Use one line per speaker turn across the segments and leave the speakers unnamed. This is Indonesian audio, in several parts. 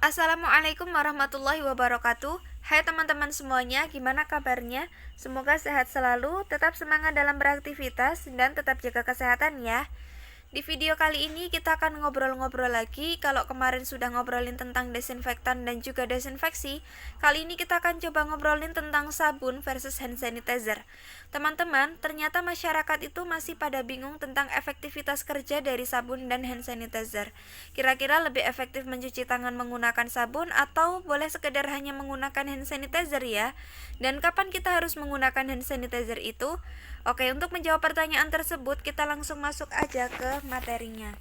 Assalamualaikum warahmatullahi wabarakatuh. Hai teman-teman semuanya, gimana kabarnya? Semoga sehat selalu, tetap semangat dalam beraktivitas, dan tetap jaga kesehatan ya. Di video kali ini kita akan ngobrol-ngobrol lagi. Kalau kemarin sudah ngobrolin tentang desinfektan dan juga desinfeksi, kali ini kita akan coba ngobrolin tentang sabun versus hand sanitizer. Teman-teman, ternyata masyarakat itu masih pada bingung tentang efektivitas kerja dari sabun dan hand sanitizer. Kira-kira lebih efektif mencuci tangan menggunakan sabun atau boleh sekedar hanya menggunakan hand sanitizer ya? Dan kapan kita harus menggunakan hand sanitizer itu? Oke, untuk menjawab pertanyaan tersebut, kita langsung masuk aja ke materinya.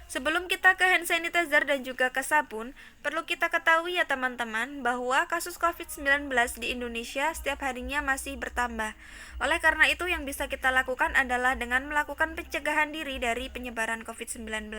Sebelum kita ke hand sanitizer dan juga ke sabun, perlu kita ketahui ya teman-teman bahwa kasus COVID-19 di Indonesia setiap harinya masih bertambah. Oleh karena itu yang bisa kita lakukan adalah dengan melakukan pencegahan diri dari penyebaran COVID-19.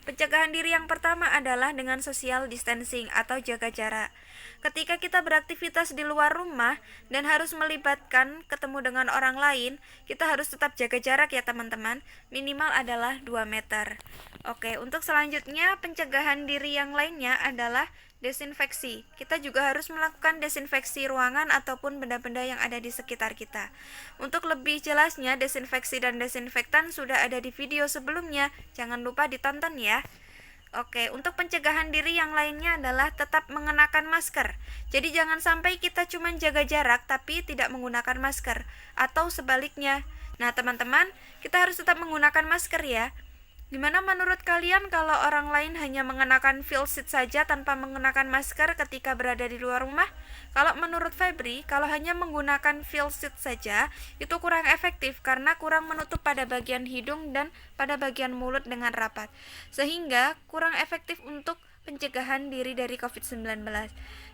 Pencegahan diri yang pertama adalah dengan social distancing atau jaga jarak. Ketika kita beraktivitas di luar rumah dan harus melibatkan ketemu dengan orang lain, kita harus tetap jaga jarak ya teman-teman, minimal adalah 2 meter. Oke, untuk selanjutnya pencegahan diri yang lainnya adalah desinfeksi. Kita juga harus melakukan desinfeksi ruangan ataupun benda-benda yang ada di sekitar kita. Untuk lebih jelasnya, desinfeksi dan desinfektan sudah ada di video sebelumnya. Jangan lupa ditonton ya. Oke, untuk pencegahan diri yang lainnya adalah tetap mengenakan masker. Jadi jangan sampai kita cuma jaga jarak tapi tidak menggunakan masker atau sebaliknya. Nah, teman-teman, kita harus tetap menggunakan masker ya. Gimana menurut kalian kalau orang lain hanya mengenakan face shield saja tanpa mengenakan masker ketika berada di luar rumah? Kalau menurut Febri, kalau hanya menggunakan face shield saja, itu kurang efektif karena kurang menutup pada bagian hidung dan pada bagian mulut dengan rapat. Sehingga kurang efektif untuk pencegahan diri dari COVID-19.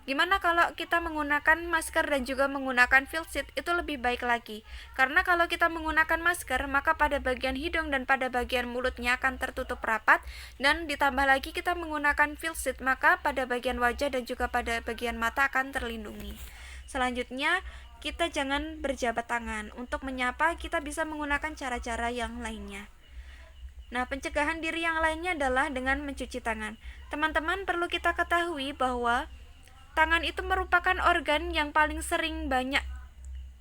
Gimana kalau kita menggunakan masker dan juga menggunakan face shield, itu lebih baik lagi. Karena kalau kita menggunakan masker, maka pada bagian hidung dan pada bagian mulutnya akan tertutup rapat, dan ditambah lagi kita menggunakan face shield, maka pada bagian wajah dan juga pada bagian mata akan terlindungi. Selanjutnya, kita jangan berjabat tangan. Untuk menyapa, kita bisa menggunakan cara-cara yang lainnya. Nah, pencegahan diri yang lainnya adalah dengan mencuci tangan. Teman-teman perlu kita ketahui bahwa tangan itu merupakan organ yang paling sering banyak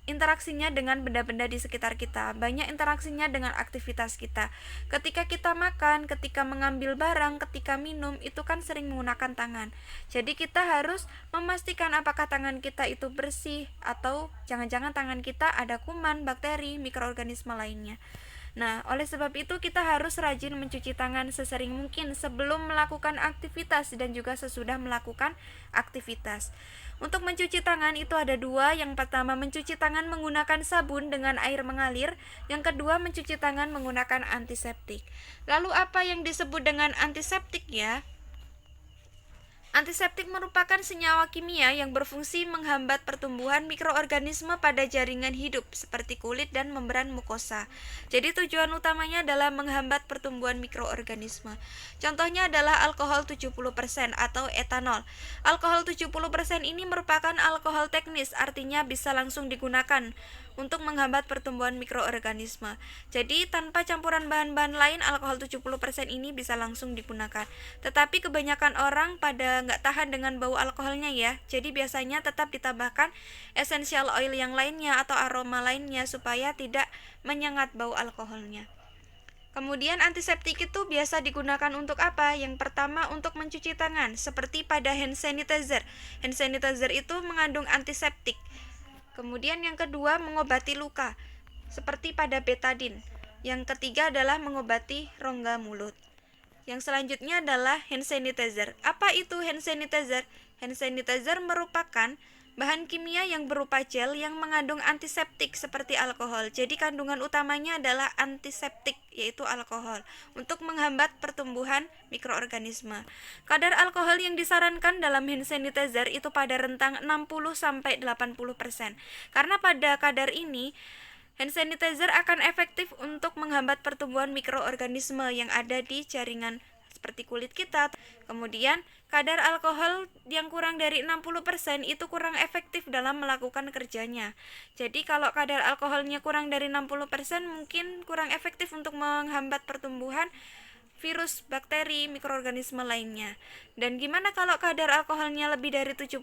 interaksinya dengan benda-benda di sekitar kita, banyak interaksinya dengan aktivitas kita. Ketika kita makan, ketika mengambil barang, ketika minum, itu kan sering menggunakan tangan. Jadi kita harus memastikan apakah tangan kita itu bersih atau jangan-jangan tangan kita ada kuman, bakteri, mikroorganisme lainnya. Nah, oleh sebab itu kita harus rajin mencuci tangan sesering mungkin sebelum melakukan aktivitas dan juga sesudah melakukan aktivitas. Untuk mencuci tangan itu ada dua. Yang pertama, mencuci tangan menggunakan sabun dengan air mengalir. Yang kedua, mencuci tangan menggunakan antiseptik. Lalu apa yang disebut dengan antiseptik ya? Antiseptik merupakan senyawa kimia yang berfungsi menghambat pertumbuhan mikroorganisme pada jaringan hidup seperti kulit dan membran mukosa. Jadi tujuan utamanya adalah menghambat pertumbuhan mikroorganisme. Contohnya adalah alkohol 70% atau etanol. Alkohol 70% ini merupakan alkohol teknis, artinya bisa langsung digunakan untuk menghambat pertumbuhan mikroorganisme. Jadi tanpa campuran bahan-bahan lain, alkohol 70% ini bisa langsung digunakan. Tetapi kebanyakan orang pada nggak tahan dengan bau alkoholnya ya. Jadi biasanya tetap ditambahkan essential oil yang lainnya atau aroma lainnya supaya tidak menyengat bau alkoholnya. Kemudian antiseptik itu biasa digunakan untuk apa? Yang pertama untuk mencuci tangan, seperti pada hand sanitizer. Hand sanitizer itu mengandung antiseptik. Kemudian yang kedua mengobati luka, seperti pada betadine. Yang ketiga adalah mengobati rongga mulut. Yang selanjutnya adalah hand sanitizer. Apa itu hand sanitizer? Hand sanitizer merupakan bahan kimia yang berupa gel yang mengandung antiseptik seperti alkohol. Jadi kandungan utamanya adalah antiseptik, yaitu alkohol, untuk menghambat pertumbuhan mikroorganisme. Kadar alkohol yang disarankan dalam hand sanitizer itu pada rentang 60-80%. Karena pada kadar ini hand sanitizer akan efektif untuk menghambat pertumbuhan mikroorganisme yang ada di jaringan seperti kulit kita. Kemudian, kadar alkohol yang kurang dari 60% itu kurang efektif dalam melakukan kerjanya. Jadi, kalau kadar alkoholnya kurang dari 60% mungkin kurang efektif untuk menghambat pertumbuhan virus, bakteri, mikroorganisme lainnya. Dan gimana kalau kadar alkoholnya lebih dari 70%?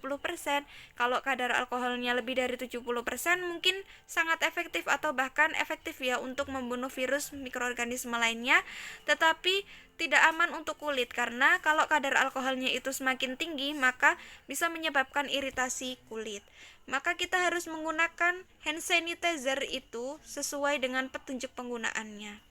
Kalau kadar alkoholnya lebih dari 70% mungkin sangat efektif atau bahkan efektif ya untuk membunuh virus, mikroorganisme lainnya, tetapi tidak aman untuk kulit karena kalau kadar alkoholnya itu semakin tinggi maka bisa menyebabkan iritasi kulit. Maka kita harus menggunakan hand sanitizer itu sesuai dengan petunjuk penggunaannya.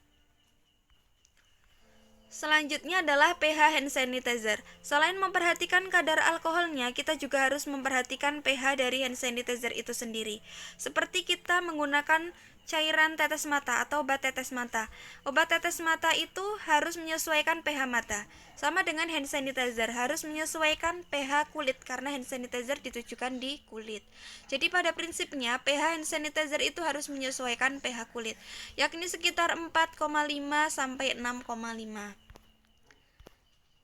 Selanjutnya adalah pH hand sanitizer. Selain memperhatikan kadar alkoholnya, kita juga harus memperhatikan pH dari hand sanitizer itu sendiri. Seperti kita menggunakan cairan tetes mata atau obat tetes mata. Obat tetes mata itu harus menyesuaikan pH mata. Sama dengan hand sanitizer, harus menyesuaikan pH kulit karena hand sanitizer ditujukan di kulit. Jadi pada prinsipnya pH hand sanitizer itu harus menyesuaikan pH kulit, yakni sekitar 4,5 sampai 6,5.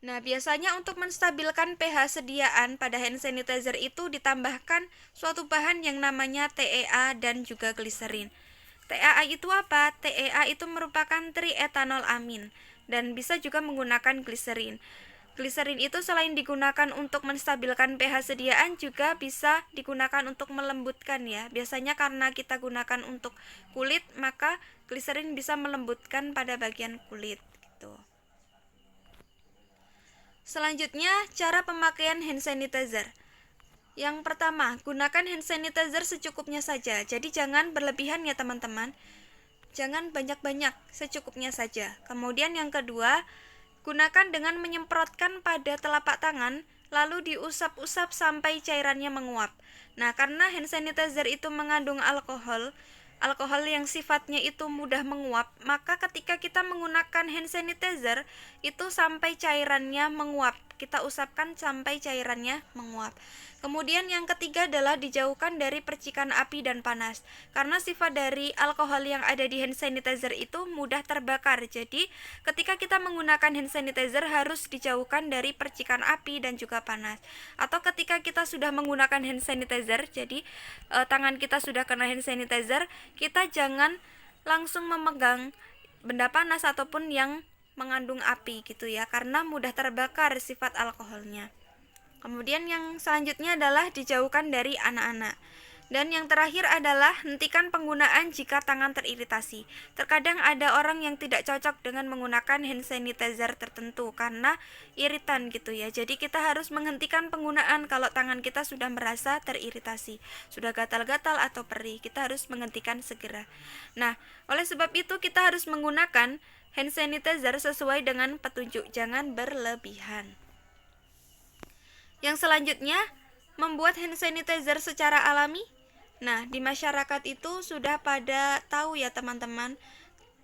Nah, biasanya untuk menstabilkan pH sediaan pada hand sanitizer itu ditambahkan suatu bahan yang namanya TEA dan juga gliserin. TEA itu apa? TEA itu merupakan triethanolamin dan bisa juga menggunakan gliserin. Gliserin itu selain digunakan untuk menstabilkan pH sediaan juga bisa digunakan untuk melembutkan ya. Biasanya karena kita gunakan untuk kulit, maka gliserin bisa melembutkan pada bagian kulit gitu. Selanjutnya, cara pemakaian hand sanitizer. Yang pertama, gunakan hand sanitizer secukupnya saja. Jadi jangan berlebihan ya teman-teman. Jangan banyak-banyak, secukupnya saja. Kemudian yang kedua, gunakan dengan menyemprotkan pada telapak tangan, lalu diusap-usap sampai cairannya menguap. Nah, karena hand sanitizer itu mengandung alkohol yang sifatnya itu mudah menguap, maka ketika kita menggunakan hand sanitizer itu sampai cairannya menguap, kita usapkan sampai cairannya menguap. Kemudian yang ketiga adalah dijauhkan dari percikan api dan panas, karena sifat dari alkohol yang ada di hand sanitizer itu mudah terbakar. Jadi ketika kita menggunakan hand sanitizer harus dijauhkan dari percikan api dan juga panas. Atau ketika kita sudah menggunakan hand sanitizer, jadi tangan kita sudah kena hand sanitizer, kita jangan langsung memegang benda panas ataupun yang mengandung api gitu ya, karena mudah terbakar sifat alkoholnya. Kemudian yang selanjutnya adalah dijauhkan dari anak-anak. Dan yang terakhir adalah hentikan penggunaan jika tangan teriritasi. Terkadang ada orang yang tidak cocok dengan menggunakan hand sanitizer tertentu karena iritan gitu ya. Jadi kita harus menghentikan penggunaan kalau tangan kita sudah merasa teriritasi, sudah gatal-gatal atau perih. Kita harus menghentikan segera. Nah, oleh sebab itu kita harus menggunakan hand sanitizer sesuai dengan petunjuk, jangan berlebihan. Yang selanjutnya, membuat hand sanitizer secara alami. Nah, di masyarakat itu sudah pada tahu ya teman-teman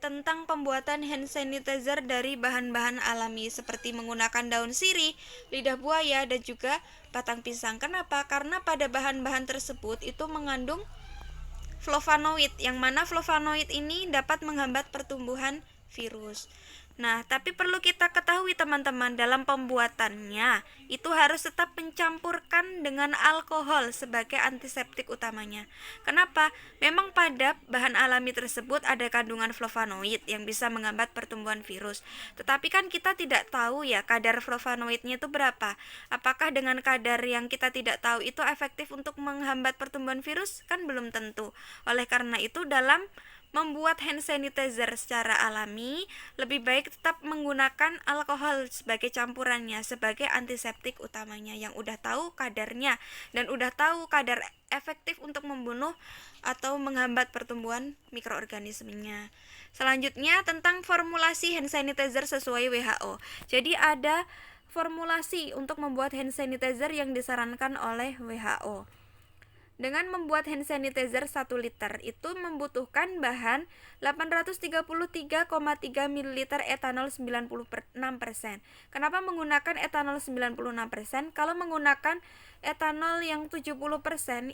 tentang pembuatan hand sanitizer dari bahan-bahan alami seperti menggunakan daun sirih, lidah buaya, dan juga batang pisang. Kenapa? Karena pada bahan-bahan tersebut itu mengandung flavonoid, yang mana flavonoid ini dapat menghambat pertumbuhan virus. Nah, tapi perlu kita ketahui teman-teman, dalam pembuatannya itu harus tetap mencampurkan dengan alkohol sebagai antiseptik utamanya. Kenapa? Memang pada bahan alami tersebut ada kandungan flavonoid yang bisa menghambat pertumbuhan virus. Tetapi kan kita tidak tahu ya kadar flavonoidnya itu berapa. Apakah dengan kadar yang kita tidak tahu itu efektif untuk menghambat pertumbuhan virus? Kan belum tentu. Oleh karena itu dalam membuat hand sanitizer secara alami, lebih baik tetap menggunakan alkohol sebagai campurannya, sebagai antiseptik utamanya yang udah tahu kadarnya dan udah tahu kadar efektif untuk membunuh atau menghambat pertumbuhan mikroorganismenya. Selanjutnya tentang formulasi hand sanitizer sesuai WHO. Jadi ada formulasi untuk membuat hand sanitizer yang disarankan oleh WHO. Dengan membuat hand sanitizer 1 liter itu membutuhkan bahan 833,3 ml etanol 96%. Kenapa menggunakan etanol 96%? Kalau menggunakan etanol yang 70%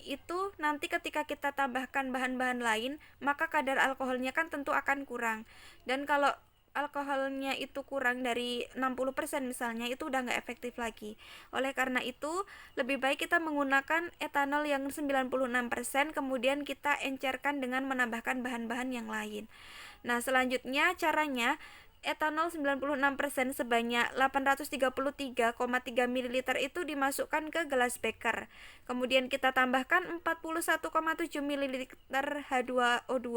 itu nanti ketika kita tambahkan bahan-bahan lain, maka kadar alkoholnya kan tentu akan kurang. Dan kalau alkoholnya itu kurang dari 60% misalnya, itu udah nggak efektif lagi. Oleh karena itu lebih baik kita menggunakan etanol yang 96%, kemudian kita encerkan dengan menambahkan bahan-bahan yang lain. Nah, selanjutnya caranya etanol 96% sebanyak 833,3 ml itu dimasukkan ke gelas beker. Kemudian kita tambahkan 41,7 ml H2O2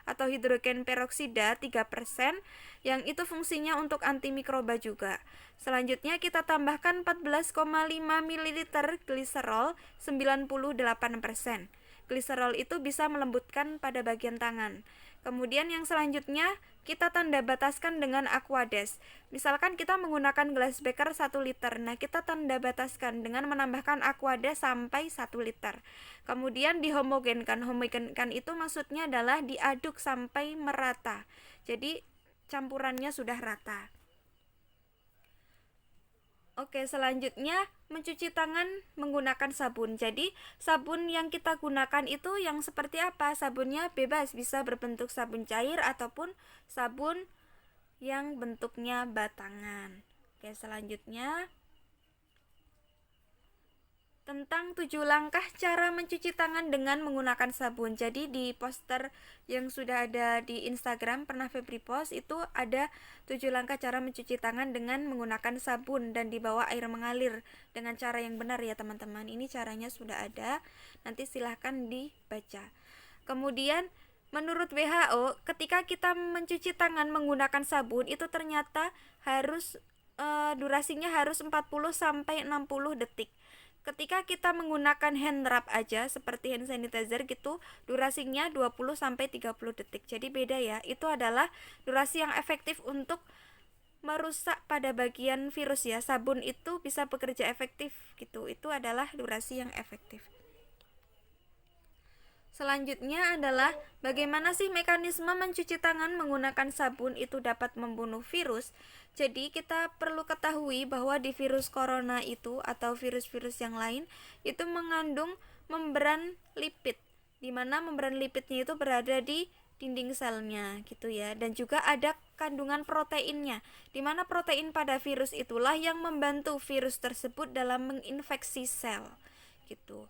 atau hidrogen peroksida 3%, yang itu fungsinya untuk antimikroba juga. Selanjutnya kita tambahkan 14,5 ml gliserol 98%. Gliserol itu bisa melembutkan pada bagian tangan. Kemudian yang selanjutnya kita tanda bataskan dengan Aquades. Misalkan kita menggunakan gelas beker 1 liter. Nah, kita tanda bataskan dengan menambahkan Aquades sampai 1 liter. Kemudian dihomogenkan. Homogenkan itu maksudnya adalah diaduk sampai merata. Jadi campurannya sudah rata. Oke, selanjutnya mencuci tangan menggunakan sabun. Jadi, sabun yang kita gunakan itu yang seperti apa? Sabunnya bebas, bisa berbentuk sabun cair ataupun sabun yang bentuknya batangan. Oke, selanjutnya tentang 7 langkah cara mencuci tangan dengan menggunakan sabun. Jadi di poster yang sudah ada di Instagram pernah Febri post itu ada 7 langkah cara mencuci tangan dengan menggunakan sabun dan di bawah air mengalir dengan cara yang benar ya teman-teman. Ini caranya sudah ada, nanti silahkan dibaca. Kemudian menurut WHO ketika kita mencuci tangan menggunakan sabun itu ternyata harus durasinya harus 40 sampai 60 detik. Ketika kita menggunakan hand rub aja seperti hand sanitizer gitu, durasinya 20 sampai 30 detik. Jadi beda ya. Itu adalah durasi yang efektif untuk merusak pada bagian virus ya. Sabun itu bisa bekerja efektif gitu. Itu adalah durasi yang efektif. Selanjutnya adalah bagaimana sih mekanisme mencuci tangan menggunakan sabun itu dapat membunuh virus. Jadi kita perlu ketahui bahwa di virus corona itu atau virus-virus yang lain itu mengandung membran lipid, di mana membran lipidnya itu berada di dinding selnya gitu ya, dan juga ada kandungan proteinnya, di mana protein pada virus itulah yang membantu virus tersebut dalam menginfeksi sel gitu.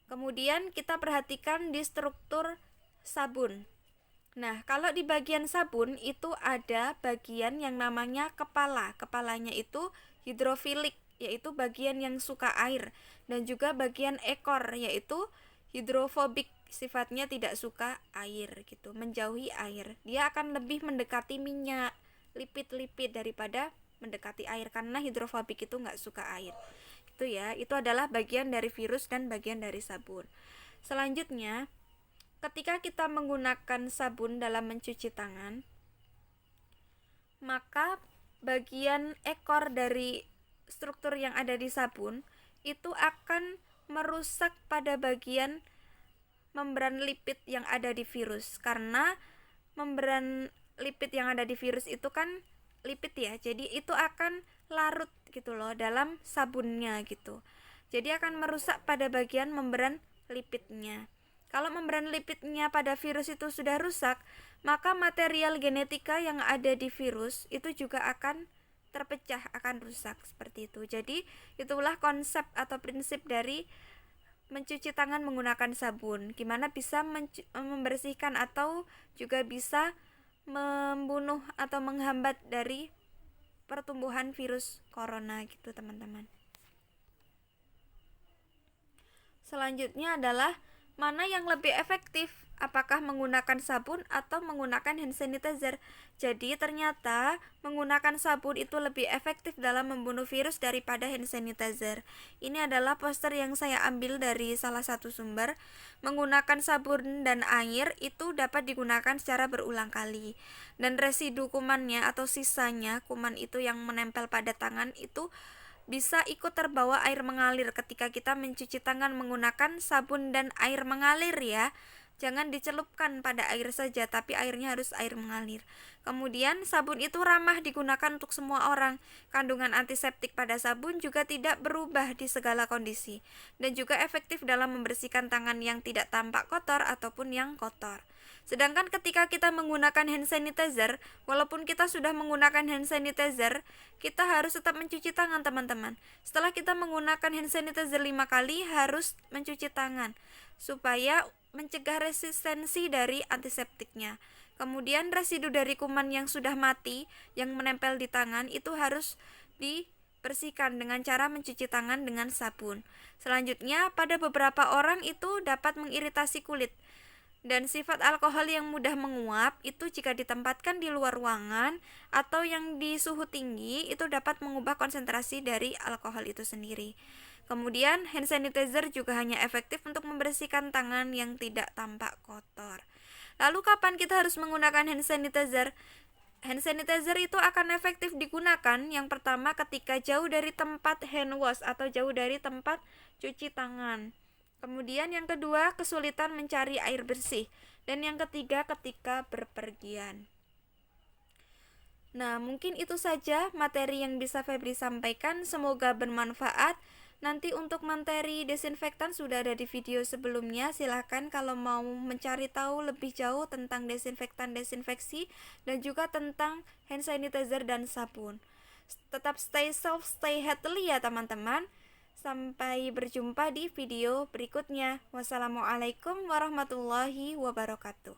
Kemudian kita perhatikan di struktur sabun. Nah, kalau di bagian sabun itu ada bagian yang namanya kepala. Kepalanya itu hidrofilik, yaitu bagian yang suka air, dan juga bagian ekor yaitu hidrofobik, sifatnya tidak suka air gitu, menjauhi air. Dia akan lebih mendekati minyak, lipid-lipid daripada mendekati air karena hidrofobik itu nggak suka air. Itu ya, itu adalah bagian dari virus dan bagian dari sabun. Selanjutnya, ketika kita menggunakan sabun dalam mencuci tangan, maka bagian ekor dari struktur yang ada di sabun itu akan merusak pada bagian membran lipid yang ada di virus, karena membran lipid yang ada di virus itu kan lipid ya, jadi itu akan larut gitu loh dalam sabunnya gitu. Jadi akan merusak pada bagian membran lipidnya. Kalau membran lipidnya pada virus itu sudah rusak, maka material genetika yang ada di virus itu juga akan terpecah, akan rusak seperti itu. Jadi itulah konsep atau prinsip dari mencuci tangan menggunakan sabun, gimana bisa membersihkan atau juga bisa membunuh atau menghambat dari pertumbuhan virus corona gitu teman-teman. Selanjutnya adalah mana yang lebih efektif, apakah menggunakan sabun atau menggunakan hand sanitizer. Jadi ternyata menggunakan sabun itu lebih efektif dalam membunuh virus daripada hand sanitizer. Ini adalah poster yang saya ambil dari salah satu sumber. Menggunakan sabun dan air itu dapat digunakan secara berulang kali, dan residu kumannya atau sisanya kuman itu yang menempel pada tangan itu bisa ikut terbawa air mengalir ketika kita mencuci tangan menggunakan sabun dan air mengalir ya. Jangan dicelupkan pada air saja, tapi airnya harus air mengalir. Kemudian sabun itu ramah digunakan untuk semua orang. Kandungan antiseptik pada sabun juga tidak berubah di segala kondisi, dan juga efektif dalam membersihkan tangan yang tidak tampak kotor ataupun yang kotor. Sedangkan ketika kita menggunakan hand sanitizer, walaupun kita sudah menggunakan hand sanitizer, kita harus tetap mencuci tangan teman-teman. Setelah kita menggunakan hand sanitizer 5 kali, harus mencuci tangan supaya mencegah resistensi dari antiseptiknya. Kemudian residu dari kuman yang sudah mati yang menempel di tangan itu harus dibersihkan dengan cara mencuci tangan dengan sabun. Selanjutnya, pada beberapa orang itu dapat mengiritasi kulit. Dan sifat alkohol yang mudah menguap itu jika ditempatkan di luar ruangan atau yang di suhu tinggi itu dapat mengubah konsentrasi dari alkohol itu sendiri. Kemudian hand sanitizer juga hanya efektif untuk membersihkan tangan yang tidak tampak kotor. Lalu kapan kita harus menggunakan hand sanitizer? Hand sanitizer itu akan efektif digunakan yang pertama ketika jauh dari tempat hand wash atau jauh dari tempat cuci tangan. Kemudian yang kedua, kesulitan mencari air bersih. Dan yang ketiga, ketika berpergian. Nah, mungkin itu saja materi yang bisa Febri sampaikan. Semoga bermanfaat. Nanti untuk materi desinfektan sudah ada di video sebelumnya. Silahkan kalau mau mencari tahu lebih jauh tentang desinfektan, desinfeksi, dan juga tentang hand sanitizer dan sabun. Tetap stay safe, stay healthy ya teman-teman. Sampai berjumpa di video berikutnya. Wassalamualaikum warahmatullahi wabarakatuh.